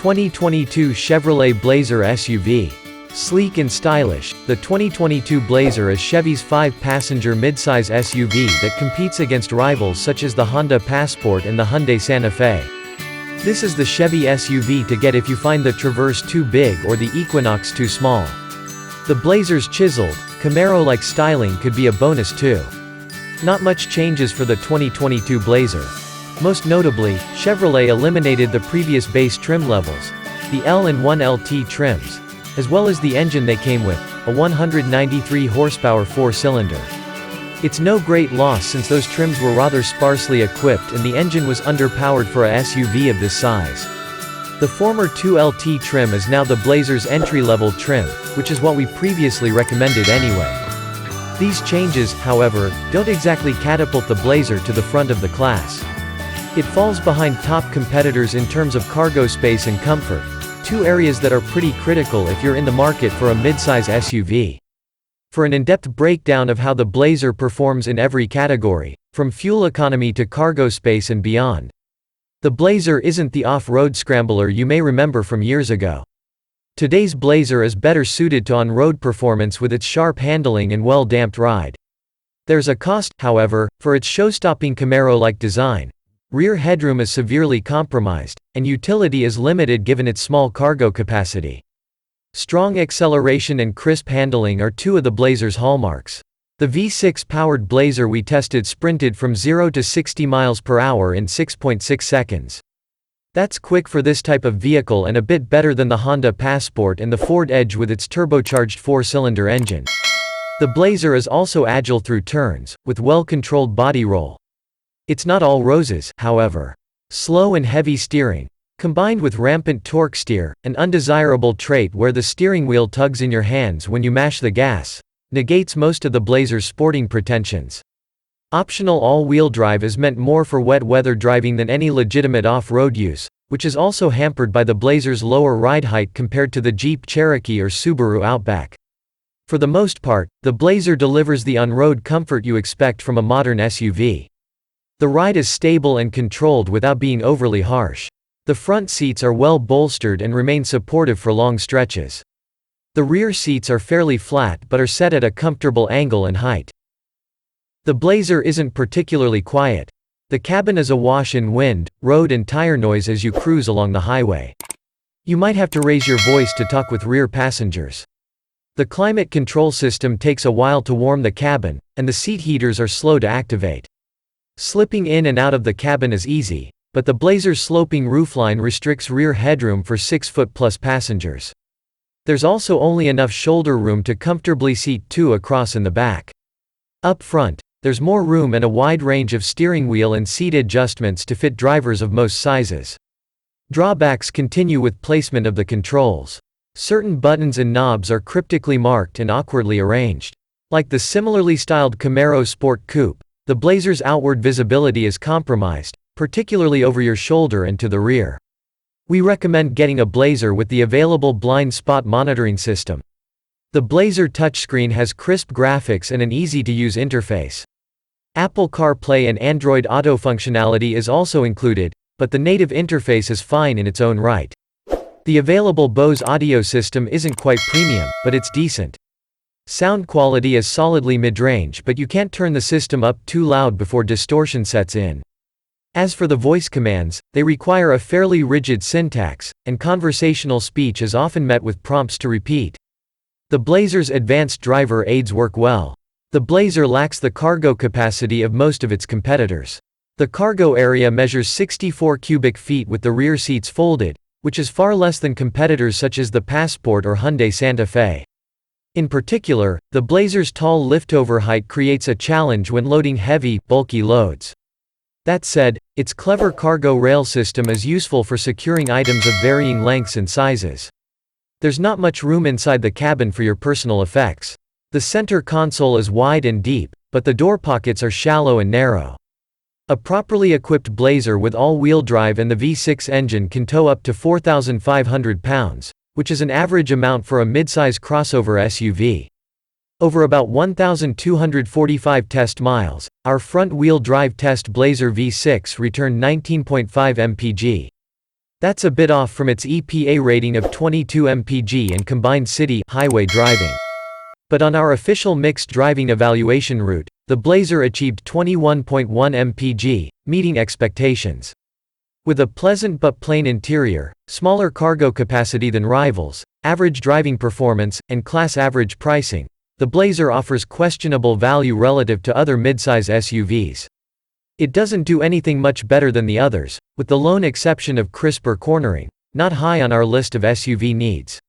2022 Chevrolet Blazer SUV. Sleek and stylish, the 2022 Blazer is Chevy's 5-passenger midsize SUV that competes against rivals such as the Honda Passport and the Hyundai Santa Fe. This is the Chevy SUV to get if you find the Traverse too big or the Equinox too small. The Blazer's chiseled, Camaro-like styling could be a bonus too. Not much changes for the 2022 Blazer. Most notably, Chevrolet eliminated the previous base trim levels, the L and 1LT trims, as well as the engine they came with, a 193 horsepower 4-cylinder. It's no great loss since those trims were rather sparsely equipped and the engine was underpowered for a SUV of this size. The former 2LT trim is now the Blazer's entry-level trim, which is what we previously recommended anyway. These changes, however, don't exactly catapult the Blazer to the front of the class. It falls behind top competitors in terms of cargo space and comfort, two areas that are pretty critical if you're in the market for a midsize SUV. For an in-depth breakdown of how the Blazer performs in every category, from fuel economy to cargo space and beyond. The Blazer isn't the off-road scrambler you may remember from years ago. Today's Blazer is better suited to on-road performance with its sharp handling and well-damped ride. There's a cost, however, for its show-stopping Camaro-like design. Rear headroom is severely compromised, and utility is limited given its small cargo capacity. Strong acceleration and crisp handling are two of the Blazer's hallmarks. The V6-powered Blazer we tested sprinted from 0 to 60 miles per hour in 6.6 seconds. That's quick for this type of vehicle and a bit better than the Honda Passport and the Ford Edge with its turbocharged 4-cylinder engine. The Blazer is also agile through turns, with well-controlled body roll. It's not all roses, however. Slow and heavy steering, combined with rampant torque steer, an undesirable trait where the steering wheel tugs in your hands when you mash the gas, negates most of the Blazer's sporting pretensions. Optional all-wheel drive is meant more for wet weather driving than any legitimate off-road use, which is also hampered by the Blazer's lower ride height compared to the Jeep Cherokee or Subaru Outback. For the most part, the Blazer delivers the on-road comfort you expect from a modern SUV. The ride is stable and controlled without being overly harsh. The front seats are well bolstered and remain supportive for long stretches. The rear seats are fairly flat but are set at a comfortable angle and height. The Blazer isn't particularly quiet. The cabin is awash in wind, road and tire noise as you cruise along the highway. You might have to raise your voice to talk with rear passengers. The climate control system takes a while to warm the cabin, and the seat heaters are slow to activate. Slipping in and out of the cabin is easy, but the Blazer's sloping roofline restricts rear headroom for 6-foot-plus passengers. There's also only enough shoulder room to comfortably seat two across in the back. Up front, there's more room and a wide range of steering wheel and seat adjustments to fit drivers of most sizes. Drawbacks continue with placement of the controls. Certain buttons and knobs are cryptically marked and awkwardly arranged. Like the similarly styled Camaro Sport Coupe, the Blazer's outward visibility is compromised, particularly over your shoulder and to the rear. We recommend getting a Blazer with the available blind spot monitoring system. The Blazer touchscreen has crisp graphics and an easy-to-use interface. Apple CarPlay and Android Auto functionality is also included, but the native interface is fine in its own right. The available Bose audio system isn't quite premium, but it's decent. Sound quality is solidly mid-range, but you can't turn the system up too loud before distortion sets in. As for the voice commands, they require a fairly rigid syntax, and conversational speech is often met with prompts to repeat. The Blazer's advanced driver aids work well. The Blazer lacks the cargo capacity of most of its competitors. The cargo area measures 64 cubic feet with the rear seats folded, which is far less than competitors such as the Passport or Hyundai Santa Fe. In particular, the Blazer's tall liftover height creates a challenge when loading heavy, bulky loads. That said, its clever cargo rail system is useful for securing items of varying lengths and sizes. There's not much room inside the cabin for your personal effects. The center console is wide and deep, but the door pockets are shallow and narrow. A properly equipped Blazer with all-wheel drive and the V6 engine can tow up to 4,500 pounds, which is an average amount for a midsize crossover SUV. Over about 1,245 test miles, our front-wheel drive test Blazer V6 returned 19.5 mpg. That's a bit off from its EPA rating of 22 mpg in combined city highway driving. But on our official mixed driving evaluation route, the Blazer achieved 21.1 mpg, meeting expectations. With a pleasant but plain interior, smaller cargo capacity than rivals, average driving performance, and class average pricing, the Blazer offers questionable value relative to other midsize SUVs. It doesn't do anything much better than the others, with the lone exception of crisper cornering, not high on our list of SUV needs.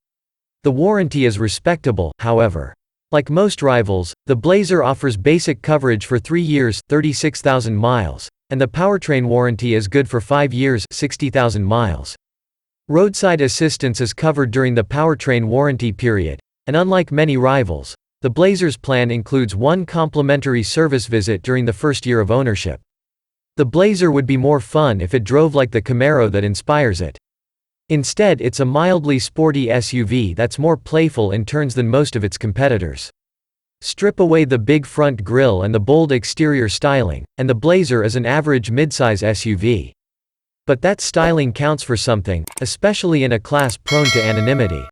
The warranty is respectable, however. Like most rivals, the Blazer offers basic coverage for 3 years, 36,000 miles, and the powertrain warranty is good for 5 years, 60,000 miles. Roadside assistance is covered during the powertrain warranty period, and unlike many rivals, the Blazer's plan includes 1 complimentary service visit during the first year of ownership. The Blazer would be more fun if it drove like the Camaro that inspires it. Instead, it's a mildly sporty SUV that's more playful in turns than most of its competitors. Strip away the big front grille and the bold exterior styling, and the Blazer is an average midsize SUV. But that styling counts for something, especially in a class prone to anonymity.